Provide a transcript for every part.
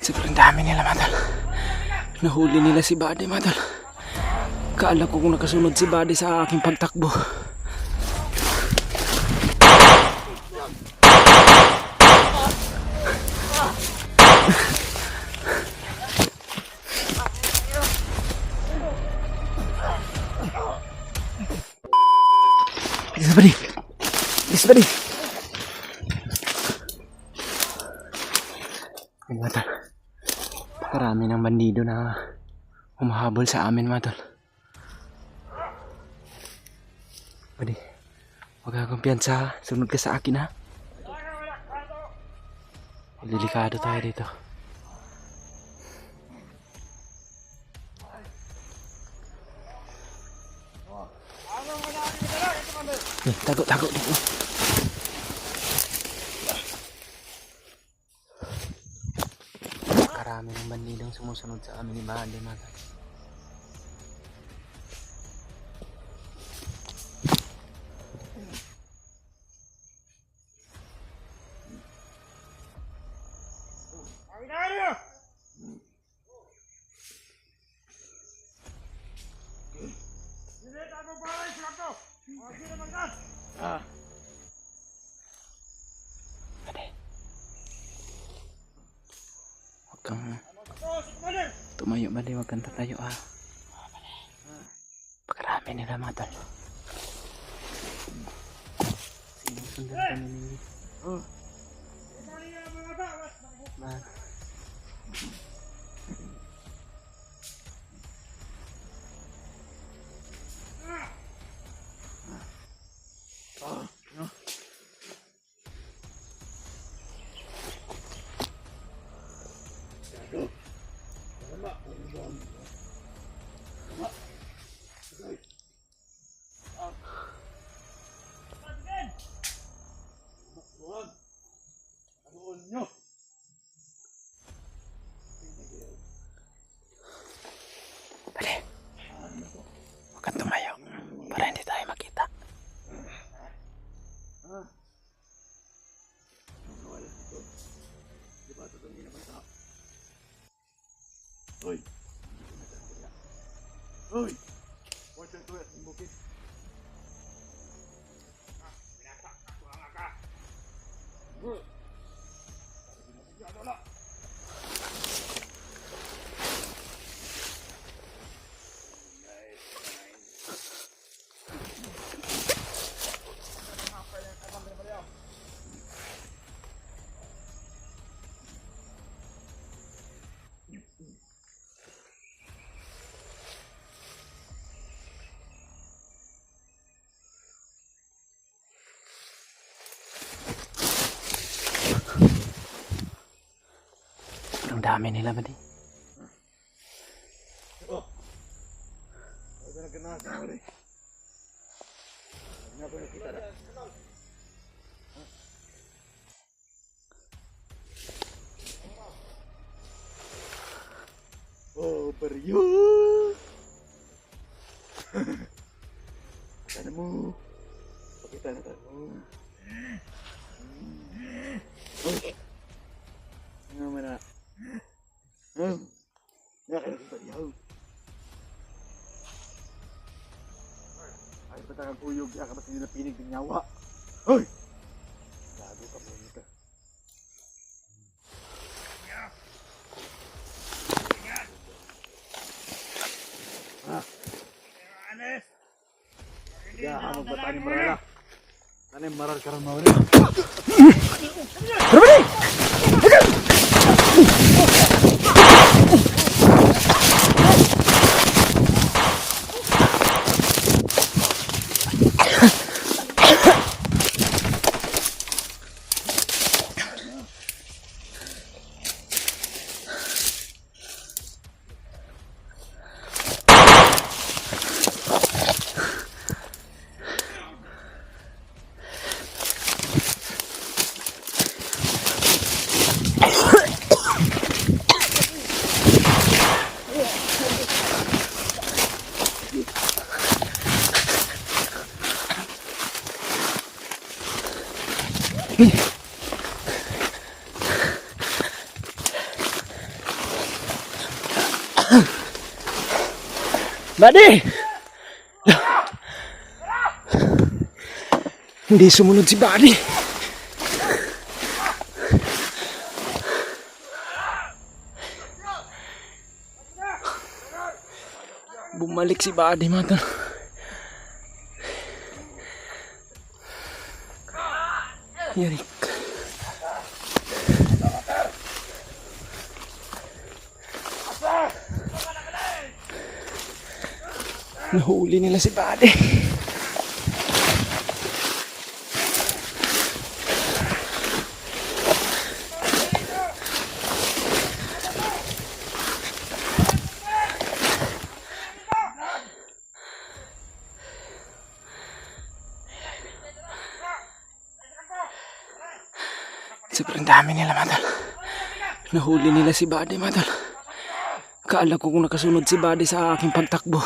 Sobrang dami nila, madal. Nahuli nila si Buddy, madal. Kaala ko kung nakasunod si Buddy sa aking pagtakbo. Bilis, Buddy. Bilis, Buddy. Ay, madal. Karami ng bandido na humahabol sa amin, madal. Buddy, huwag ka kumpiyansa. Sunod ka sa akin, ha? Delikado tayo dito. Tago dito. Karami ng bandidong sumusunod sa amin ni Buddy, madal. Huwag kang tumayo, Buddy. Huwag kang tatayo, ha? Pakarami nila, madal. Sinusundan kami ni Buddy, huwag kang tumayo para hindi tayo makita. Hoy! Hoy! Huwag kang tuwa sa bukid. Binatak ka, tuwanga ka. Ang dami nila, Buddy. Oh! Huwag ka nagkanasa, Buddy. Huwag na ako nakita na. Oh, baryo! Pakita mo! Pakita na tayo mo! Oh! Ano naman na? Oh! Nakakita sa baryo! Ay, patang kuyog, kaya ka ba sila pinig ng nyawa? Hoy! Lago ka mo nito. Ya, magbatanin marala. Tanim maral karon mawala. Buddy! Hindi sumunod si Buddy. Bumalik si Buddy, mga tol. Yarik. Nahuli nila si Buddy. Sobrang dami nila, mga tol. Nahuli nila si Buddy, mga tol. Kaala ko kung nakasunod si Buddy sa aking pagtakbo.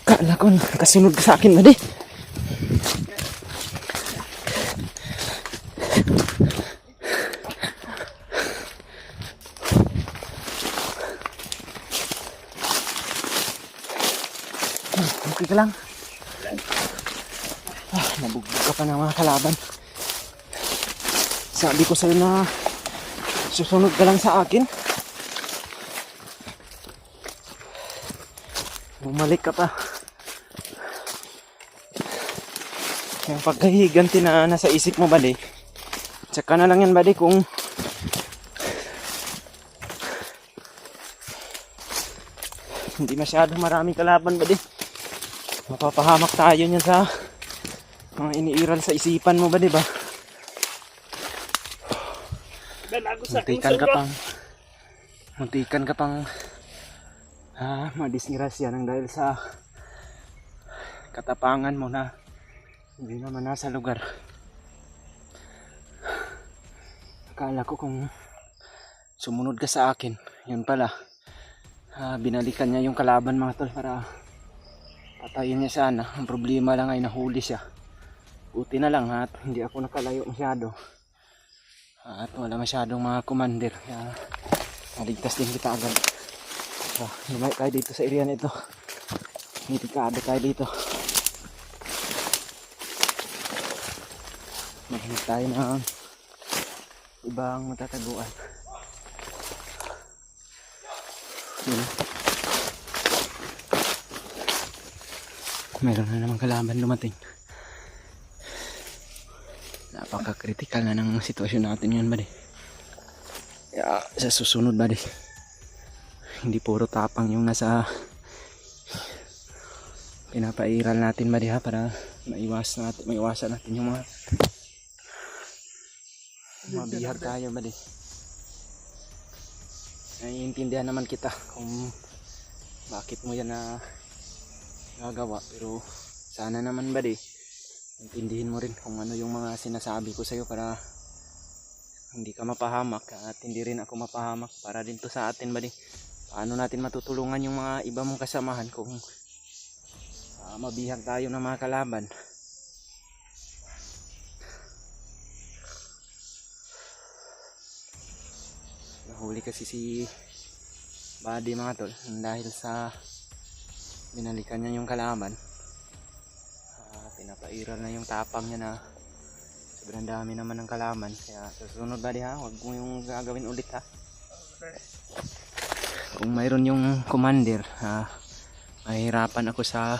Kaala ko nakasunod ka sa akin, Buddy. Okay ka lang. Nabugbog ka pa ng mga kalaban. Sabi ko sa'yo na susunod ka lang sa akin. Bumalik ka pa. Yung pagkahiganti na nasa isip mo, Buddy. Tsaka na lang yan, Buddy, kung hindi masyado maraming kalaban, Buddy. Mapapahamak tayo niyan sa mga iniiral sa isipan mo, Buddy, ba? Muntikan ka pang madisgrasya nang dahil sa katapangan mo na hindi naman nasa lugar. Akala ko kung sumunod ka sa akin, yun pala, binalikan niya yung kalaban, mga tol, para patayin niya sana. Ang problema lang ay nahuli siya. Buti na lang at hindi ako nakalayo masyado. At wala masyadong mga commander, kaya maligtas din kita agad. So, lumay tayo dito sa area nito. Mitikado tayo dito. Maghanap tayo ng ibang matataguan. Yun. Meron na namang kalaban dumating. Napaka-critical na ng sitwasyon natin yun, Buddy. Kaya sa susunod, Buddy, hindi puro tapang yung nasa pinapairal natin, Buddy, ha, para maiwasan natin yung mga mabihag tayo, Buddy. Naiintindihan naman kita kung bakit mo yan na gagawa, pero sana naman, Buddy, intindihin mo rin kung ano yung mga sinasabi ko sa'yo para hindi ka mapahamak at hindi rin ako mapahamak, para din to sa atin, Buddy. Paano natin matutulungan yung mga iba mong kasamahan kung mabihag tayo ng mga kalaban. Nahuli kasi si Buddy, mga tol, dahil sa binalikan niya yung kalaban. pinapairal na yung tapang niya na sobrang dami naman ng kalaman. Kaya sa susunod buddy ha, huwag mo yung gagawin ulit ha. Kung mayroon yung commander, mahihirapan ako sa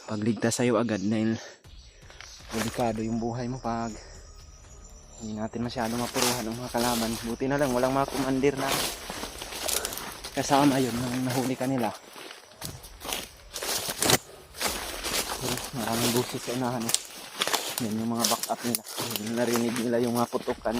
pagligtas sa'yo agad dahil delikado yung buhay mo pag hindi natin masyado mapuruhan ng mga kalaban. Buti na lang walang mga commander na kasama yun nang nahuli ka nila. Pero maraming busis sa unahan. Yan yung mga backup nila. Narinig nila yung mga putukan.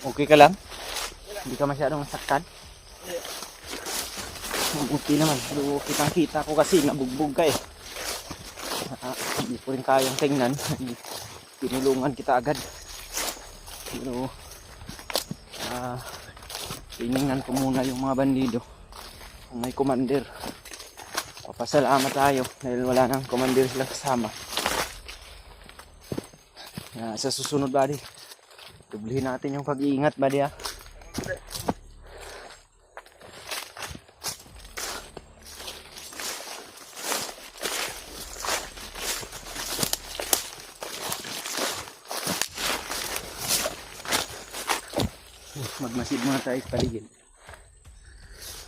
Okay ka lang? Hindi ka masyadong masaktan? Mabuti naman. Pero kitang kita ko kasi nabugbog ka eh. Hindi ko rin kayang tingnan. Pinulungan kita agad. Pero tinignan ko muna yung mga bandido. Kung may commander, papasalamat tayo dahil wala nang commander sila kasama. Sa susunod buddy, tublihin natin yung pag-iingat buddy ha. Magmasid muna tayo sa paligid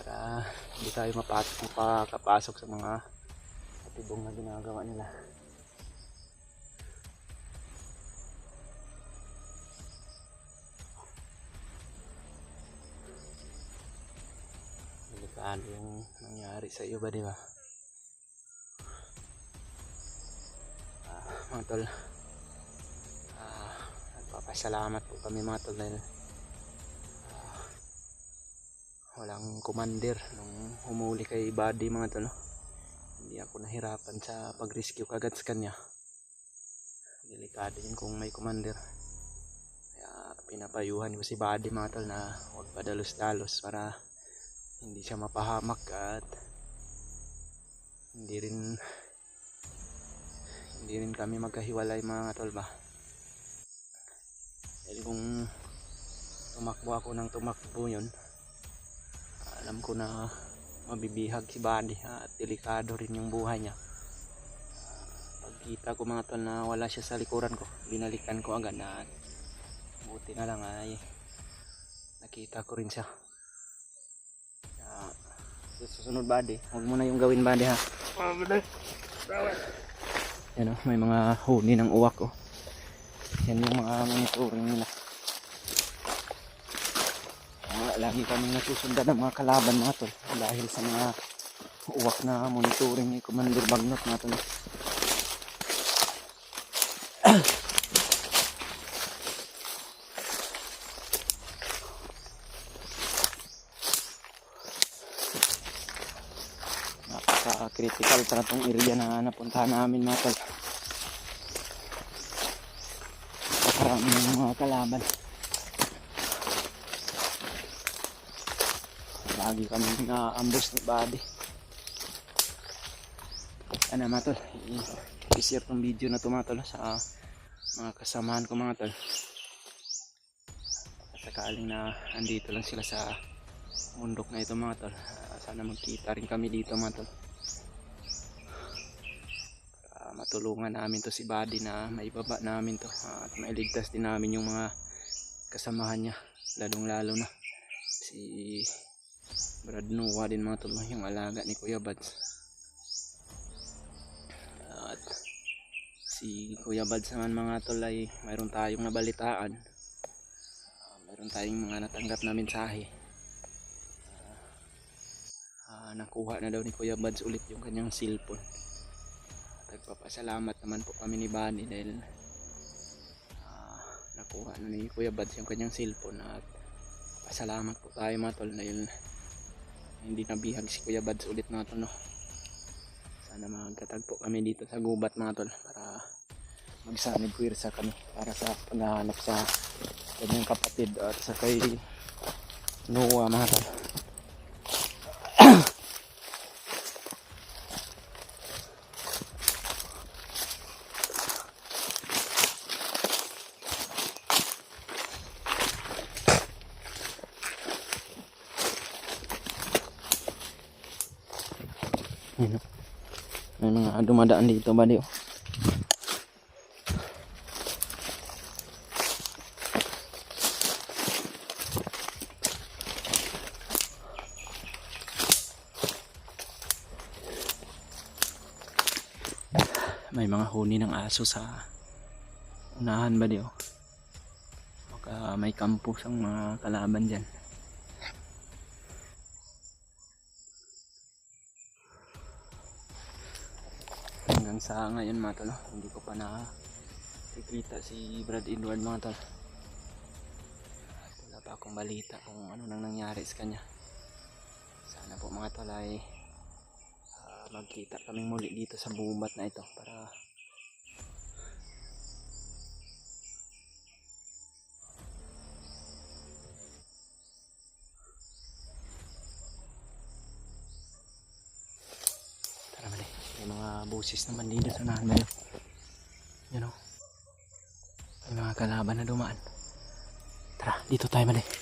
para hindi tayo makapasok sa mga patibong na ginagawa nila. Delikado yung nangyari sa iyo ba, di ba? Mga tol, nagpapasalamat po kami mga tol dahil walang commander nung humuli kay Buddy mga tol. Hindi ako nahirapan sa pag-rescue kagad sa kanya. Delikado yun kung may commander. Kaya pinapayuhan ko si Buddy mga tol na huwag padalos-dalos para hindi siya mapahamak at hindi rin kami magkahiwalay mga tol ba. Dahil kung tumakbo ako ng tumakbo yun, alam ko na mabibihag si Buddy at delikado rin yung buhay niya. Pagkita ko mga tol na wala siya sa likuran ko, binalikan ko agad at buti na lang ay nakita ko rin siya. Susunod Buddy, huwag mo na yung gawin Buddy ha. Yan o, may mga huni ng uwak o. Yan yung mga monitoring nila. Lagi kaming nasusundan ng mga kalaban mga tol dahil sa mga uwak na monitoring ni Commander Bagnot mga tol. Napaka-critical para itong area na napuntahan namin mga tol. Nakarami ng mga kalaban. Lagi kami na-ambush ni Buddy. Ano mga tol, i-share tong video na ito mga tol sa mga kasamahan ko mga tol. Sakaling na andito lang sila sa bundok na ito mga tol, sana magkita rin kami dito mga tol. Matulungan namin to si Buddy na maibaba namin to at mailigtas din namin yung mga kasamahan niya, lalong lalo na si Brad Noah din mga tol, yung alaga ni Kuya Bads. At si Kuya Bads naman mga tol ay mayroon tayong nabalitaan, mayroon tayong mga natanggap na mensahe. Nakuha na daw ni Kuya Bads ulit yung kanyang cellphone. Nagpapasalamat naman po kami ni Buddy dahil nakuha na ni Kuya Bads yung kanyang cellphone at pasalamat po tayo mga tol dahil hindi nabihag si Kuya Bads ulit mga tol no. Sana magkatagpo kami dito sa gubat mga tol para magsanib puwersa kami para sa paghahanap sa kanyang kapatid at sa kay Noah mga tol. Yun, oh. May mga dumadaan dito ba diyo? May mga huni ng aso sa unahan ba diyo? Baka may kampus ang mga kalaban dyan. Hanggang sa ngayon mga tol, hindi ko pa nakikita si Brad Edward mga tol. At wala pa akong balita kung ano nang nangyari sa kanya. Sana po mga tol ay magkita kaming muli dito sa bumat na ito para tara mali, may mga busis naman dito sa unahan ba yun? You know, may mga kalaban na dumaan. Tara, dito tayo mali.